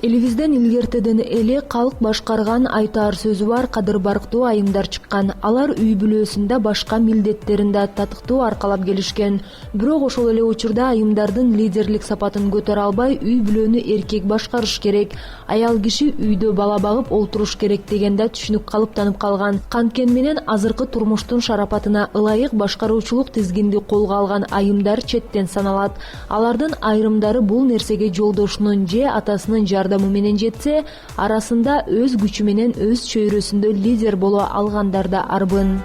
Элибизден илгертеден эле калк башкарган айтаар сөзү бар кадыр барктуу айымдар чыккан. Алар үй бүлөсүндө башка милдеттеринде татыктуу аркалап келишкен. Бирок ошол эле учурда айымдардын лидерлик сапатын көтөрө албай, үй бүлөнү эркек башкарыш керек. Аял киши үйдө бала багып олтуруш керек дегенде түшүнүк калыптанып калган. Канткени менен азыркы турмуштун шарапатына ылайык башкаруучулук тизгинди колго алган айымдар четтен саналат. Алардын айрымдары бул нерсеге жолдошунун же атасынын жардамы менен жетсе, арасында өз күчү менен өз чөйрөсүндө лидер боло алгандар да арбын.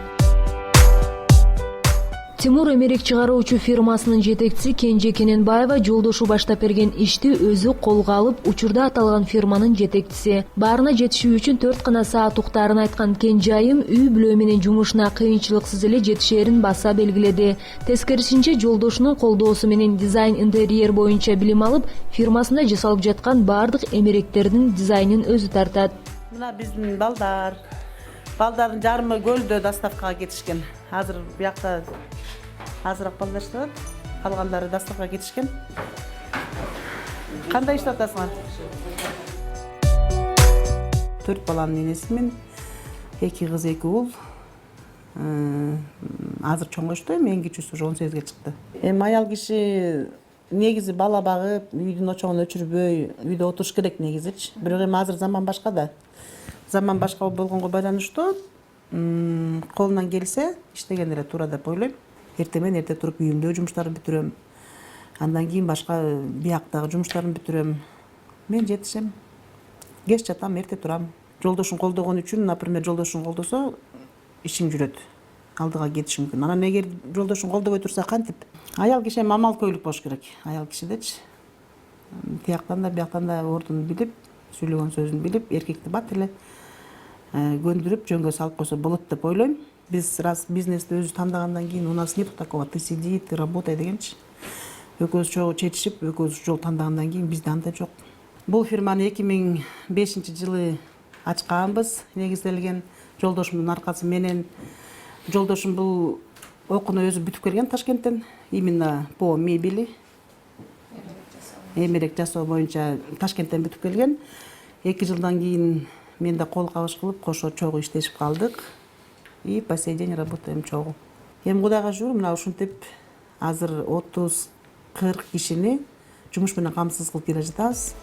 Тимур эмерек чыгаруучу фирмасынын жетекчиси Кенже Кененбаева жолдошу баштап берген ишти өзү колго алып, учурда аталган фирманын жетекчиси. Баарына жетишүү үчүн 4 гана саат уктаарын айткан Кенже айым үй бүлө менен жумушуна кыйынчылыксыз эле жетишээрин баса белгиледи. Тескерисинче жолдошунун колдоосу менен дизайн интерьер боюнча билим алып, фирмасында жасалып жаткан баардык эмеректердин дизайнын өзү тартат. Мына биздин балдардын жарымы көлдө доставкага кетишкен. Азыр биякта азыраак балдар иштеп, калгандары доставкага кетишкен. Кандай иштеп атасыңар? 4 баланын энесимин, 2 кыз, 2 уул. Азыр чоңошту, эми эң кичүүсү уже 18-ге чыкты. Эми аял киши негизи бала багып, үйдүн очогун өчүрбөй, үйдө отуруш керек негизичи. Бирок эми азыр заман башка да. Заман башка болгонго байланыштуу колунан келсе иштеген эле туура деп ойлойм. Эртең менен эрте туруп үйүмдө жумуштарды бүтүрөм. Андан кийин башка бияктагы жумуштарды бүтүрөм. Мен жетишем. Кеч жатам, эрте турам. Жолдошун колдогон үчүн, например, жолдошун колдосо ишиң жүрөт. Алдыга кетиш мүмкүн. Анан эгер жолдошун колдобой турса кантип? Аял киши амал көйлүк болуш керек. Аял кишидечи. Тияктан да бияктан да ордун билип, сүйлөгөн сөзүн билип, эркекти бат эле көндүрүп жөнгө салып койсо болот деп ойлойм. Биз раз бизнести өзү тандагандан кийин у нас нет такого, ты сиди, ты работай дегенчи. Экөөбүз чогуу чечишип, экөөбүз жол тандагандан кийин бизде андай жок. Бул фирманы 2005-жылы ачканбыз, негизделген жолдошумдун аркасы менен. Жолдошум бул окууну өзү бүтүп келген Ташкенттен, именно по мебели. Эмерек жасоо боюнча Ташкенттен бүтүп келген. 2 жылдан кийин мен да кол кабыш кылып, кошо чогуу иштешип калдык. И по сей день работаем чогуу. Эми Кудайга шүгүр, мына ушинтип азыр 30-40 кишини жумуш менен камсыз кылып келе жатабыз.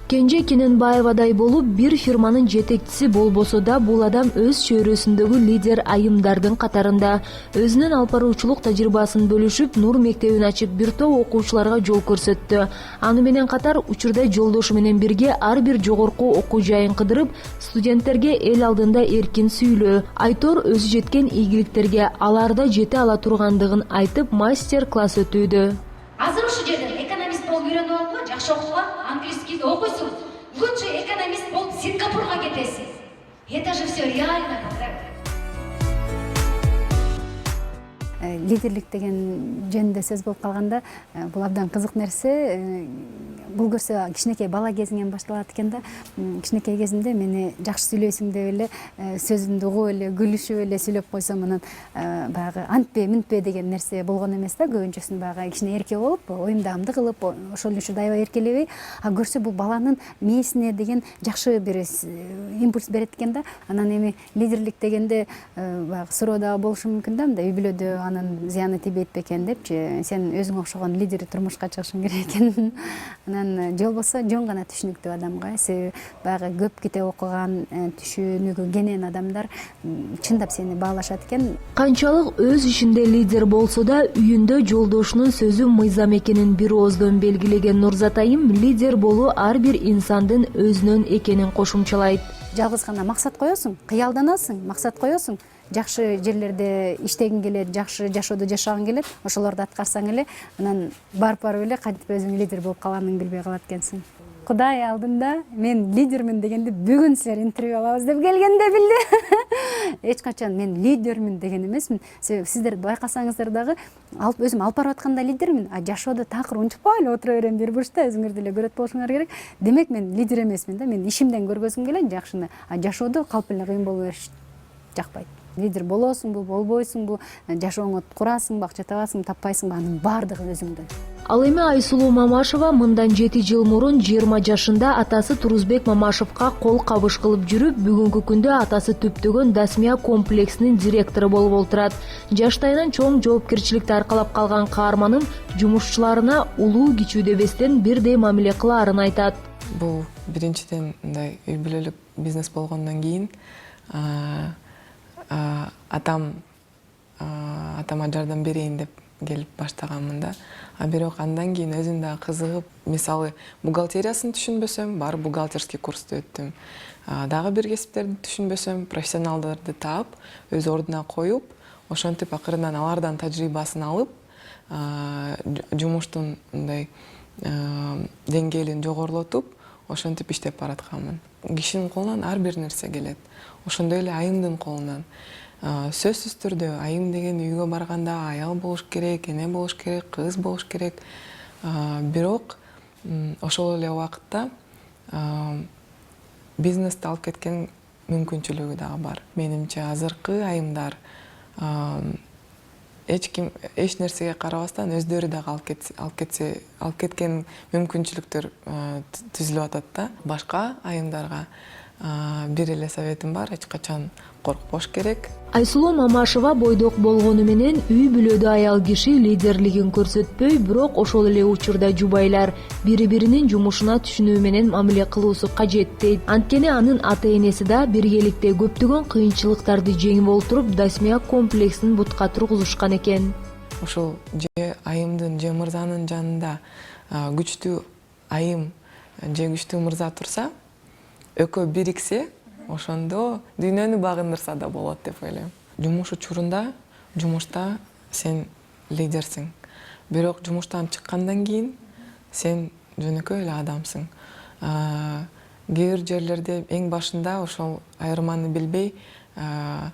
Кенже Кененбаевадай болуп, бир фирманын жетекчиси болбосо да, бул адам өз чөйрөсүндөгү лидер айымдардын катарында. Өзүнүн алып баруучулук тажрыйбасын бөлүшүп, Нур мектебин ачып, бир топ окуучуларга жол көрсөттү. Аны менен катар учурда жолдошу менен бирге ар бир жогорку окуу жайын кыдырып, студенттерге эл алдында эркин сүйлөө, айтор өзү жеткен ийгиликтерге аларда жете ала тургандыгын айтып, мастер-класс өтүүдө. Азыр ушу жерден экономист болуп үйрөнүп алып, жакшы окуган, английскийди окуйсуң. Лучше экономист болуп Сингапурга кетесиң. Это же все реально. Лидерлик деген жөнүндө сөз болуп калганда, бул абдан кызык нерсе. Бул көрсө кичинекей бала кезиңен башталат экен да. Кичинекей кезимде мени жакшы сүйлөйсүң деп эле, сөзүмдү угуп эле, күлүшүп эле сүйлөп койсом, анан баягы антпе, минтпе деген нерсе болгон эмес да. Көбүнчөсүн баягы кичине эрке болуп, оюмдамды кылып, ошол учурда аябай эркелебей, көрсө бул баланын мээсине деген жакшы бир импульс берет экен да. Анан эми лидерлик дегенде баягы суроо да болушу мүмкүн да, мындай үй бүлөдө анын зыяны тийбейт бекен депчи, сен өзүң окшогон лидер турмушка чыгышың керек экен. Анан же болбосо жөн гана түшүнүктүү адамга, себеби баягы көп китеп окуган, түшүнүгү кенен адамдар чындап сени баалашат экен. Канчалык өз ишинде лидер болсо да, үйүндө жолдошунун сөзү мыйзам экенин бир ооздон белгилеген Нурзат айым лидер болуу ар бир инсандын өзүнөн экенин кошумчалайт. Жалгыз гана максат коесуң, кыялданасың, максат коесуң. Жакшы жерлерде иштегиң келет, жакшы жашоодо жашагың келет, ошолорду аткарсаң эле, анан барып эле кантип өзүң лидер болуп калганыңды билбей калат экенсиң. Кудай алдында мен лидермин дегенде бүгүн силер интервью алабыз деп келгенде билди. Эч качан мен лидермин деген эмесмин. Себеби сиздер байкасаңыздар дагы өзүм алып барып атканда лидермин, а жашоодо такыр унчукпай эле отура берем бир бурчта, өзүңөр деле көрөт болушуңар керек. Демек мен лидер эмесмин да, мен ишимден көргөзгүм келет жакшыны, а жашоодо калп эле кыйын боло бериш жакпайт. Лидер болосуңбу, болбойсуңбу, жашооңду курасыңбы, акча табасыңбы, таппайсыңбы, анын баардыгы өзүңдөн. Ал эми Айсулуу Мамашева мындан 7 жыл мурун 20 жашында атасы Турузбек Мамашевка кол кабыш кылып жүрүп, бүгүнкү күндө атасы түптөгөн Дасмия комплексинин директору болуп отурат. Жаштайынан чоң жоопкерчиликти аркалап калган каарманым жумушчуларына улуу кичүү дебестен бирдей мамиле кылаарын айтат. Бул биринчиден мындай үй бүлөлүк бизнес болгондон кийин атама жардам берейин деп келип баштаганмын да. А бирок андан кийин өзүм дагы кызыгып, мисалы бухгалтериясын түшүнбөсөм, барып бухгалтерский курсту өттүм. Дагы бир кесиптерди түшүнбөсөм, профессионалдарды таап, өз ордуна коюп, ошентип акырынан алардан тажрыйбасын алып, жумуштун мындай деңгээлин жогорулотуп, ошентип иштеп баратканмын. Кишинин колунан ар бир нерсе келет. Ошондой эле айымдын колунан. Сөзсүз түрдө айым деген үйгө барганда аял болуш керек, эне болуш керек, кыз болуш керек. Бирок ошол эле убакытта бизнести алып кеткен мүмкүнчүлүгү дагы бар. Менимче азыркы айымдар эч нерсеге карабастан өздөрү дагы алып кеткен мүмкүнчүлүктөр түзүлүп атат да. Башка айымдарга бир эле советим бар, эч качан коркпош керек. Айсулуу Мамашева бойдок болгону менен үй бүлөдө аял киши лидерлигин көрсөтпөй, бирок ошол эле учурда жубайлар бири-биринин жумушуна түшүнүү менен мамиле кылуусу кажет дейт. Анткени анын ата-энеси да биргеликте көптөгөн кыйынчылыктарды жеңип олтуруп Дасмия комплексин бутка тургузушкан экен. Ошол же айымдын же мырзанын жанында күчтүү айым же күчтүү мырза турса, экөө бириксе, ошондо дүйнөнү багындырса да болот деп ойлойм. Жумуш учурунда, жумушта сен лидерсиң. Бирок жумуштан чыккандан кийин сен жөнөкөй эле адамсың. Кээ бир жерлерде эң башында ошол айырманы билбей, кээ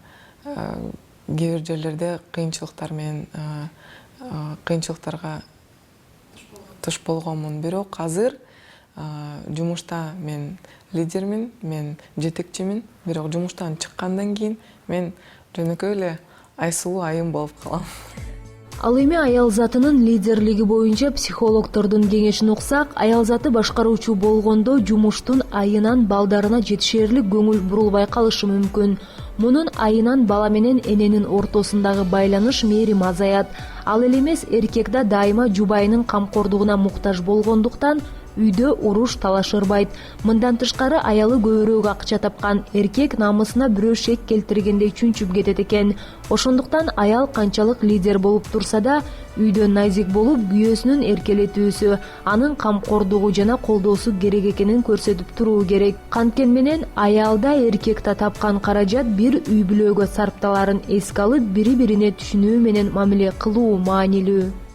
бир жерлерде кыйынчылыктарга туш болгонмун. Бирок азыр жумушта мен лидермин, мен жетекчимин, бирок жумуштан чыккандан кийин мен жөнөкөй эле Айсулуу айым болуп калам. Ал эми аял затынын лидерлиги боюнча психологдордун кеңешин уксак, аял заты башкаруучу болгондо жумуштун айынан балдарына жетишерлик көңүл бурулбай калышы мүмкүн. Мунун айынан бала менен эненин ортосундагы байланыш мээрим азаят. Ал эле эмес, эркек да дайыма жубайынын камкордугуна муктаж болгондуктан үйдө уруш талаш ырбайт. Мындан тышкары аялы көбүрөөк акча тапкан, эркек намысына бирөө шек келтиргендей чүнчүп кетет экен. Ошондуктан аял канчалык лидер болуп турса да, үйдө назик болуп, күйөөсүнүн эркелетүүсү, анын камкордугу жана колдоосу керек экенин көрсөтүп туруу керек. Канткен менен аялда эркекте тапкан каражат бир үй бүлөгө сарпталарын эске алып, бири-бирине түшүнүү менен мамиле кылуу маанилүү.